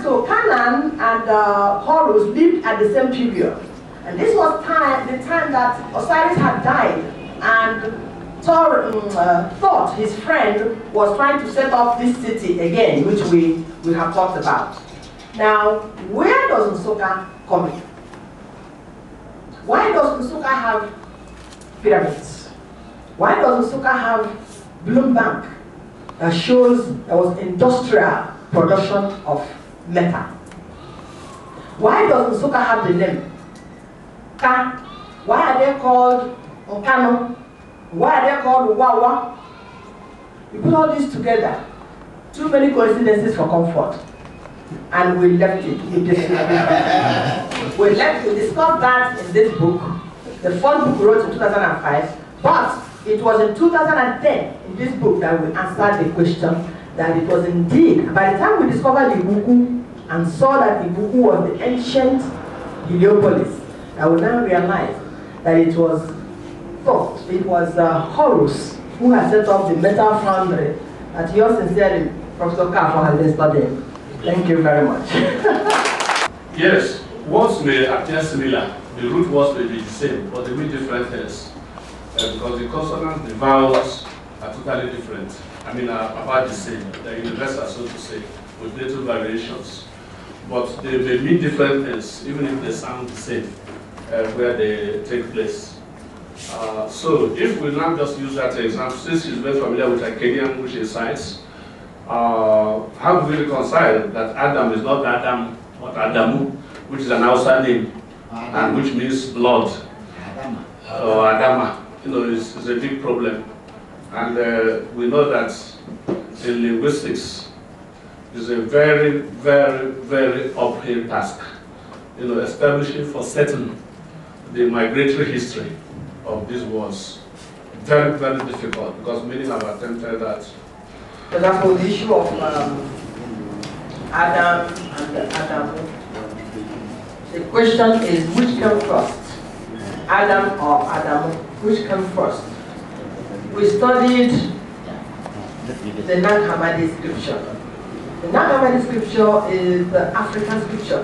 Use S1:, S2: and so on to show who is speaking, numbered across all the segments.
S1: so Canaan and Horus lived at the same period. And this was the time that Osiris had died, and thought his friend was trying to set up this city again, which we have talked about. Now, where does Nsukka come in? Why does Nsukka have pyramids? Why does Nsukka have Bloom Bank that shows there was industrial production of metal? Why does Nsukka have the name Ka? Why are they called Nkano? Why are they called Wawa? We put all this together. Too many coincidences for comfort. And we left it in this book. We discussed that in this book. The first book we wrote in 2005, but it was in 2010 in this book that we answered the question that it was indeed, by the time we discovered Ibuku and saw that Ibuku was the ancient Heliopolis, I will now realize that it was Horus who had set up the metal foundry that yours sincerely, Professor Kafo, has been studying. Thank you very much.
S2: Yes, words may appear similar. The root words may be the same, but they mean different things. Because the consonants, the vowels are totally different. I mean, are about the same. They're universal, so to say, with little variations. But they may mean different things, even if they sound the same, where they take place. So, if we now just use that example, since she's very familiar with Akkadian, which is science, how do we reconcile that Adam is not Adam, but Adamu, which is an Hausa name, and which means blood, or Adama? You know, it's a big problem. And we know that in linguistics, it's a very, very, very uphill task. You know, establishing for certain the migratory history of these words. Very, very difficult, because many have attempted that.
S1: For example, the issue of Adam and Adamu. The question is, which came first? Adam or Adamu? Which came first? We studied the Nag Hammadi scripture. The Nag Hammadi scripture is the African scripture.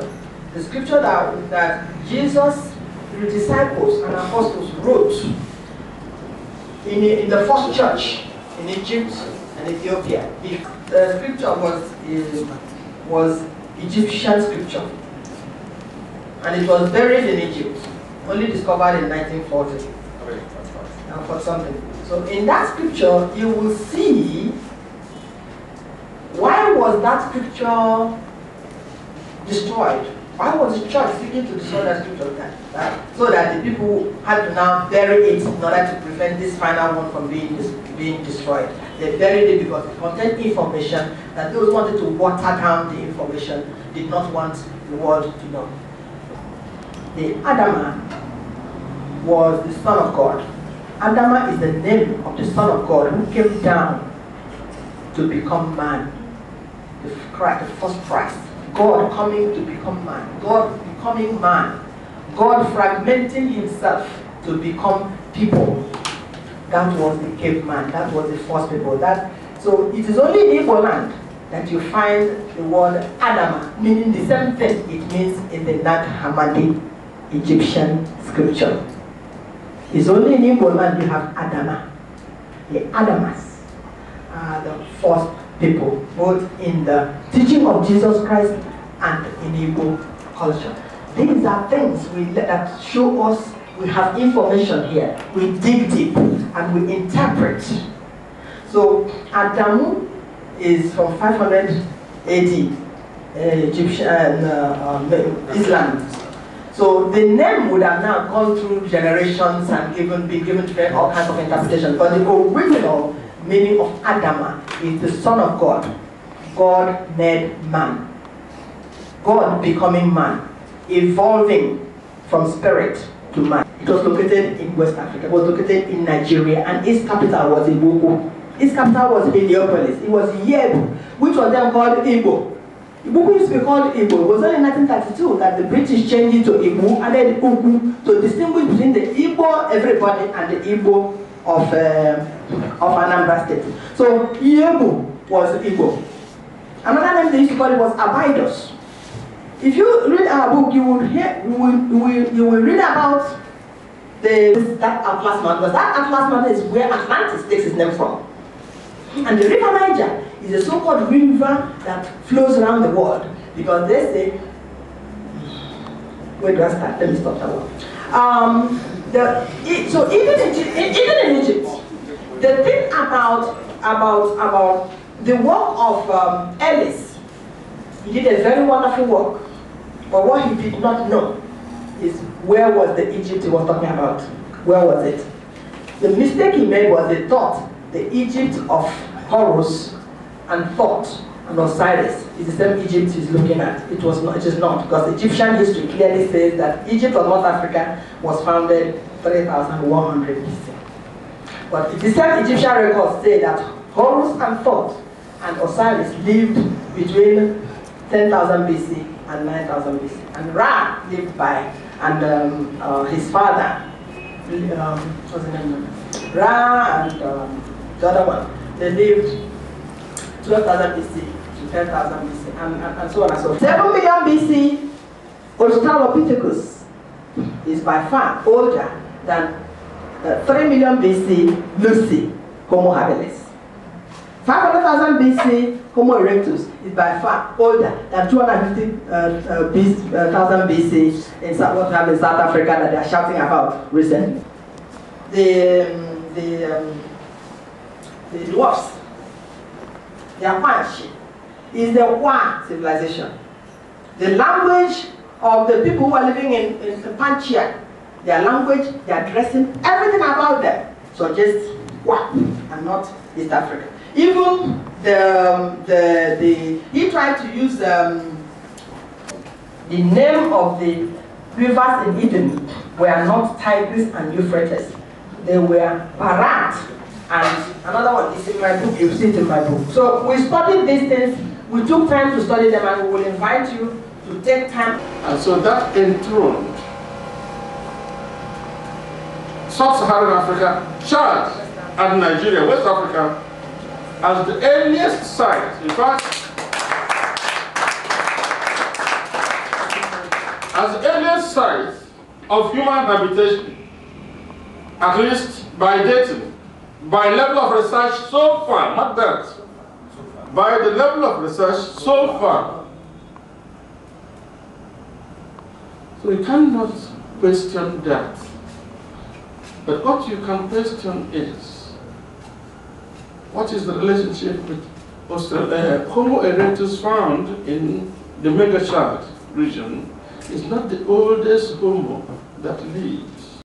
S1: The scripture that Jesus, the disciples and apostles wrote in the first church in Egypt and Ethiopia. The scripture was Egyptian scripture, and it was buried in Egypt, only discovered in 1940. For something. So in that scripture, you will see why was that scripture destroyed? Why was the church seeking to destroy that scripture? So that the people had to now bury it in order to prevent this final one from being destroyed. They buried it because it contained information that those who wanted to water down the information did not want the world to know. The Adama was the Son of God. Adama is the name of the Son of God who came down to become man. The first Christ. God coming to become man. God becoming man. God fragmenting himself to become people. That was the caveman. That was the first people. So it is only in Igbo land that you find the word Adama, meaning the same thing it means in the Nag Hammadi Egyptian scripture. It's only in Igbo land you have Adama. The Adamas are the first people, both in the teaching of Jesus Christ and in Igbo culture. These are things that show us we have information here. We dig deep and we interpret. So Adamu is from 500 AD, Egyptian Islam. So the name would have now gone through generations and be given to all kinds of interpretations. But the original meaning of Adama is the Son of God. God made man. God becoming man. Evolving from spirit to man. It was located in West Africa. It was located in Nigeria. And its capital was Ibuku. Its capital was Heliopolis. It was Yebu, which was then called Igbo. Ibuku used to be called Igbo. It was only in 1932 that the British changed it to Igbo, added Ugu to distinguish between the Igbo everybody and the Igbo of Anambra State. So Yebu was Igbo. Another name they used to call it was Abydos. If you read our book, you will read about that Atlas Mountain, because that Atlas Mountain is where Atlantis takes its name from. And the River Niger is a so-called river that flows around the world, because they say, where do I start? Let me stop that one. So even in Egypt, the thing about the work of Ellis, he did a very wonderful work, but what he did not know is where was the Egypt he was talking about? Where was it? The mistake he made was they thought the Egypt of Horus and Thoth and Osiris is the same Egypt he's looking at. It was not. It is not, because Egyptian history clearly says that Egypt of North Africa was founded 3,100 BC. But the same Egyptian records say that Horus and Thoth and Osiris lived between 10,000 BC and 9,000 BC. And Ra lived by, and his father, what's the name? Ra and the other one, they lived 12,000 BC to 10,000 BC, and so on and so forth. 7 million BC, Australopithecus is by far older than 3 million BC, Lucy, Homo habilis. 500,000 BC, Homo erectus is by far older than 250,000 BC in what we have in South Africa that they are shouting about recently. The dwarfs, the Apache, is the Wa civilization. The language of the people who are living in Panchia, their language, their dressing, everything about them suggests Wa and not East Africa. Even he tried to use the name of the rivers in Eden were not Tigris and Euphrates. They were Parat, and another one is in my book. You see it in my book. So we studied these things. We took time to study them, and we will invite you to take time.
S2: And so that enthroned Sub-Saharan Africa, Chad, and Nigeria, West Africa, as the earliest site, in fact, as the earliest site of human habitation, at least by dating, by level of research so far, not that, by the level of research so far. So you cannot question that. But what you can question is, what is the relationship with Homo erectus found in the Megachart region is not the oldest Homo that lived.